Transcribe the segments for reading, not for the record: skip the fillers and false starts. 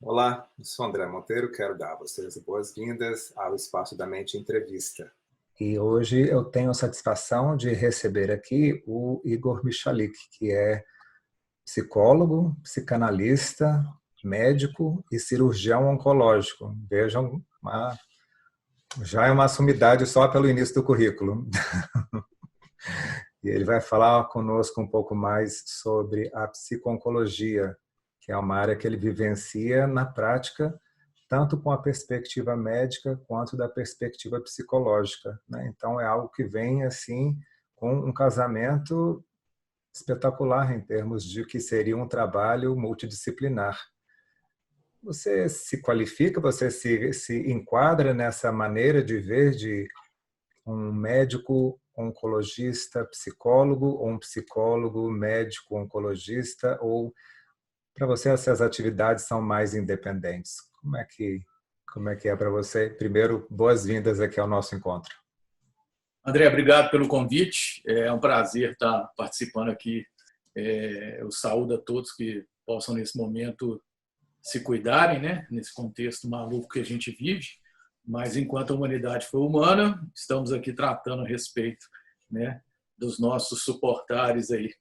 Olá, eu sou André Monteiro, quero dar a vocês boas-vindas ao Espaço da Mente Entrevista. E hoje eu tenho a satisfação de receber aqui o Igor Michalik, que é psicólogo, psicanalista, médico e cirurgião oncológico. Vejam, já é uma sumidade só pelo início do currículo. E ele vai falar conosco um pouco mais sobre a psico-oncologia, que é uma área que ele vivencia na prática, tanto com a perspectiva médica quanto da perspectiva psicológica, né? Então, é algo que vem assim com um casamento espetacular em termos de que seria um trabalho multidisciplinar. Você se qualifica, você se enquadra nessa maneira de ver de um médico oncologista, psicólogo, ou um psicólogo, médico, oncologista, ou para você essas atividades são mais independentes? Como é que é para você? Primeiro, boas-vindas aqui ao nosso encontro. André, obrigado pelo convite. É um prazer estar participando aqui. Eu saúdo a todos que possam, nesse momento, se cuidarem, né? Nesse contexto maluco que a gente vive. Mas, enquanto a humanidade for humana, estamos aqui tratando a respeito, né, dos nossos suportares aí.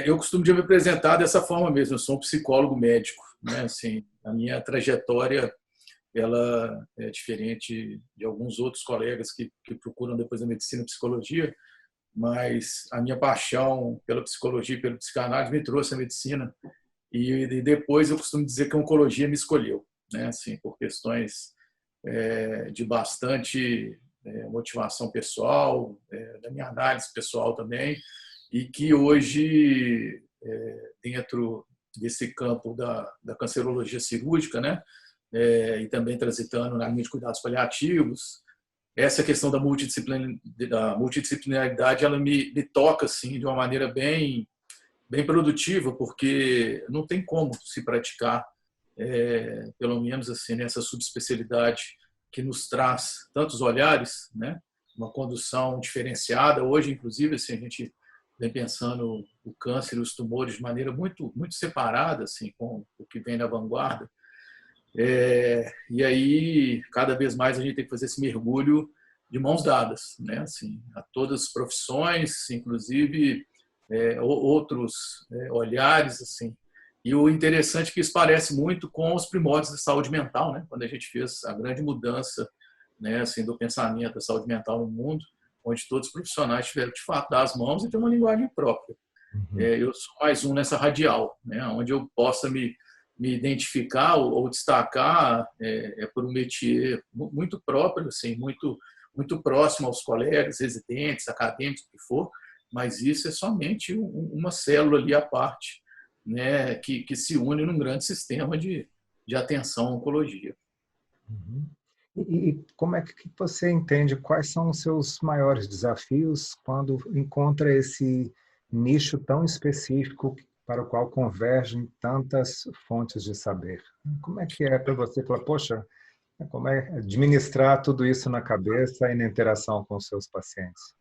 Eu costumo me apresentar dessa forma mesmo. Eu sou um psicólogo médico, né? Assim, a minha trajetória ela é diferente de alguns outros colegas que procuram depois a medicina e psicologia, mas a minha paixão pela psicologia e pela psicanálise me trouxe à medicina e depois eu costumo dizer que a oncologia me escolheu, né? Assim, por questões de bastante motivação pessoal, da minha análise pessoal também, e que hoje, dentro desse campo da cancerologia cirúrgica, né, e também transitando na linha de cuidados paliativos, essa questão da multidisciplinaridade ela me toca assim, de uma maneira bem produtiva, porque não tem como se praticar, pelo menos assim, nessa subespecialidade que nos traz tantos olhares, né, uma condução diferenciada. Hoje, inclusive, assim, a gente vem pensando o câncer e os tumores de maneira muito separada, assim, com o que vem na vanguarda. E aí, cada vez mais a gente tem que fazer esse mergulho de mãos dadas, né? Assim, a todas as profissões, inclusive outros olhares, assim. E o interessante é que isso parece muito com os primórdios da saúde mental, né? Quando a gente fez a grande mudança, né, assim, do pensamento da saúde mental no mundo, onde todos os profissionais tiveram, de fato, dar as mãos e ter uma linguagem própria. Eu sou mais um nessa radial, né, onde eu possa me identificar ou destacar por um métier muito próprio, assim, muito próximo aos colegas, residentes, acadêmicos, o que for, mas isso é somente uma célula ali à parte, né, que se une num grande sistema de atenção à oncologia. Uhum. E como é que você entende quais são os seus maiores desafios quando encontra esse nicho tão específico para o qual convergem tantas fontes de saber? Como é que é para você falar, poxa, como é administrar tudo isso na cabeça e na interação com os seus pacientes?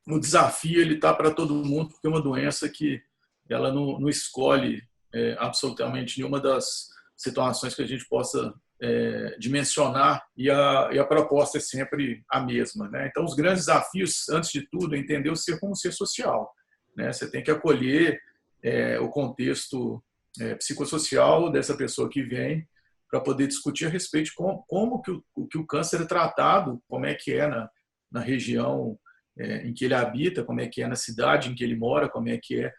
O desafio ele está para todo mundo, porque é uma doença que ela não escolhe absolutamente nenhuma das situações que a gente possa dimensionar, e a proposta é sempre a mesma, né? Então, os grandes desafios, antes de tudo, é entender o ser como ser social, né? Você tem que acolher o contexto psicossocial dessa pessoa que vem para poder discutir a respeito de como que o câncer é tratado, como é que é na região em que ele habita, como é que é na cidade em que ele mora, como é que é.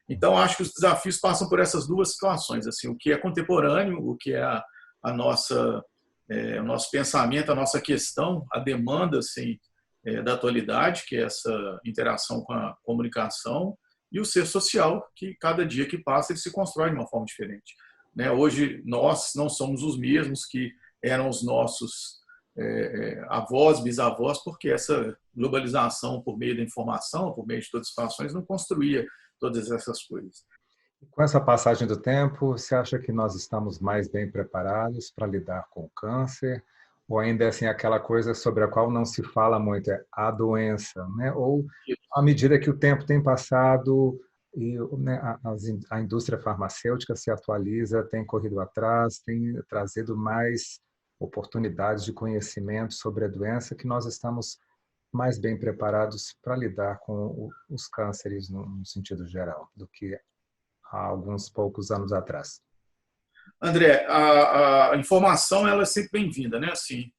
Então, acho que os desafios passam por essas duas situações, assim, o que é contemporâneo, o que é o nosso pensamento, a nossa questão, a demanda assim, da atualidade, que é essa interação com a comunicação, e o ser social, que cada dia que passa ele se constrói de uma forma diferente, né? Hoje, nós não somos os mesmos que eram os nossos avós, bisavós, porque essa globalização por meio da informação, por meio de todas as situações, não construía todas essas coisas. Com essa passagem do tempo, você acha que nós estamos mais bem preparados para lidar com o câncer? Ou ainda é assim, aquela coisa sobre a qual não se fala muito, é a doença, né? Ou, à medida que o tempo tem passado, E, né, a indústria farmacêutica se atualiza, tem corrido atrás, tem trazido mais oportunidades de conhecimento sobre a doença, que nós estamos mais bem preparados para lidar com os cânceres no sentido geral do que há alguns poucos anos atrás. André, a informação ela é sempre bem-vinda, né? Assim,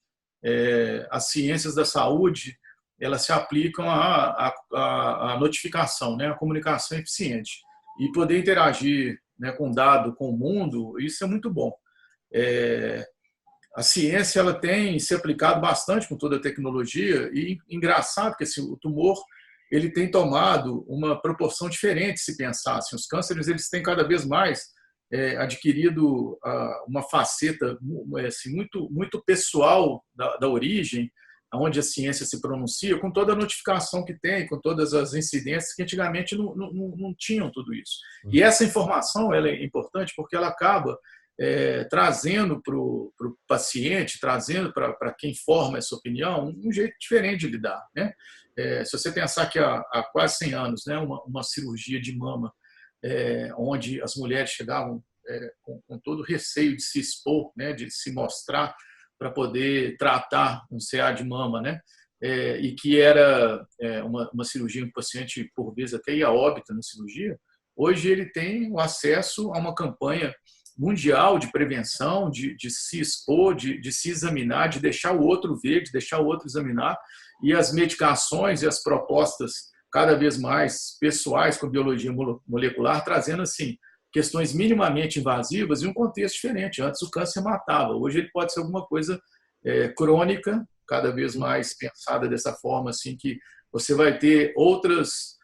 as ciências da saúde elas se aplicam à notificação, né? À comunicação eficiente e poder interagir, né, com dado, com o mundo, isso é muito bom. A ciência ela tem se aplicado bastante com toda a tecnologia e engraçado que assim, o tumor ele tem tomado uma proporção diferente se pensar. Assim, os cânceres eles têm cada vez mais adquirido uma faceta assim, muito pessoal da origem, onde a ciência se pronuncia, com toda a notificação que tem, com todas as incidências que antigamente não tinham tudo isso. E essa informação ela é importante porque ela acaba trazendo para o paciente, trazendo para quem forma essa opinião, um jeito diferente de lidar. Né? Se você pensar que há quase 100 anos, né, uma cirurgia de mama, onde as mulheres chegavam com todo o receio de se expor, né, de se mostrar para poder tratar um CA de mama, né, e que era uma cirurgia que o paciente, por vezes, até ia a óbito na cirurgia, hoje ele tem o acesso a uma campanha mundial de prevenção, de se expor, de se examinar, de deixar o outro ver, de deixar o outro examinar, e as medicações e as propostas cada vez mais pessoais com biologia molecular, trazendo assim questões minimamente invasivas e um contexto diferente. Antes o câncer matava, hoje ele pode ser alguma coisa crônica, cada vez mais pensada dessa forma, assim que você vai ter outras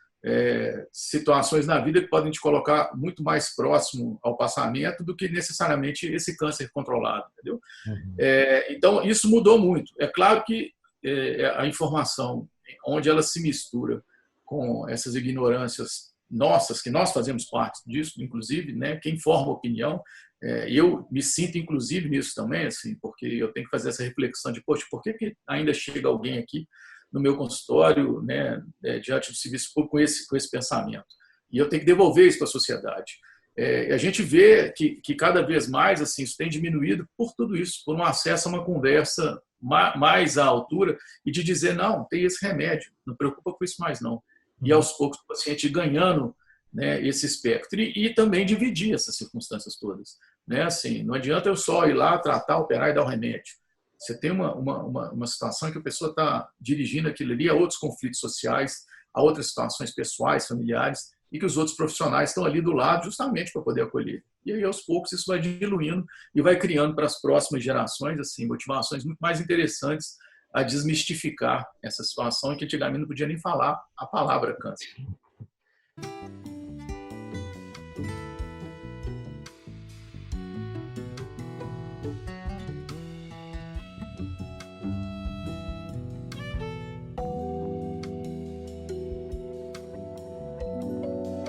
situações na vida que podem te colocar muito mais próximo ao passamento do que necessariamente esse câncer controlado, entendeu? Uhum. Então isso mudou muito. É claro que a informação, onde ela se mistura com essas ignorâncias nossas, que nós fazemos parte disso, inclusive, né, quem forma opinião, eu me sinto inclusive nisso também, assim, porque eu tenho que fazer essa reflexão de, poxa, por que ainda chega alguém aqui no meu consultório, né, diante do serviço público com esse pensamento? E eu tenho que devolver isso para a sociedade. A gente vê que cada vez mais assim, isso tem diminuído por tudo isso, por um acesso a uma conversa mais à altura e de dizer, não, tem esse remédio, não preocupa com isso mais não. E aos poucos o paciente ganhando, né, esse espectro e também dividir essas circunstâncias todas. Né? Assim, não adianta eu só ir lá, tratar, operar e dar o remédio. Você tem uma situação em que a pessoa está dirigindo aquilo ali a outros conflitos sociais, a outras situações pessoais, familiares, e que os outros profissionais estão ali do lado justamente para poder acolher. E aí, aos poucos, isso vai diluindo e vai criando para as próximas gerações assim, motivações muito mais interessantes a desmistificar essa situação que antigamente não podia nem falar a palavra câncer.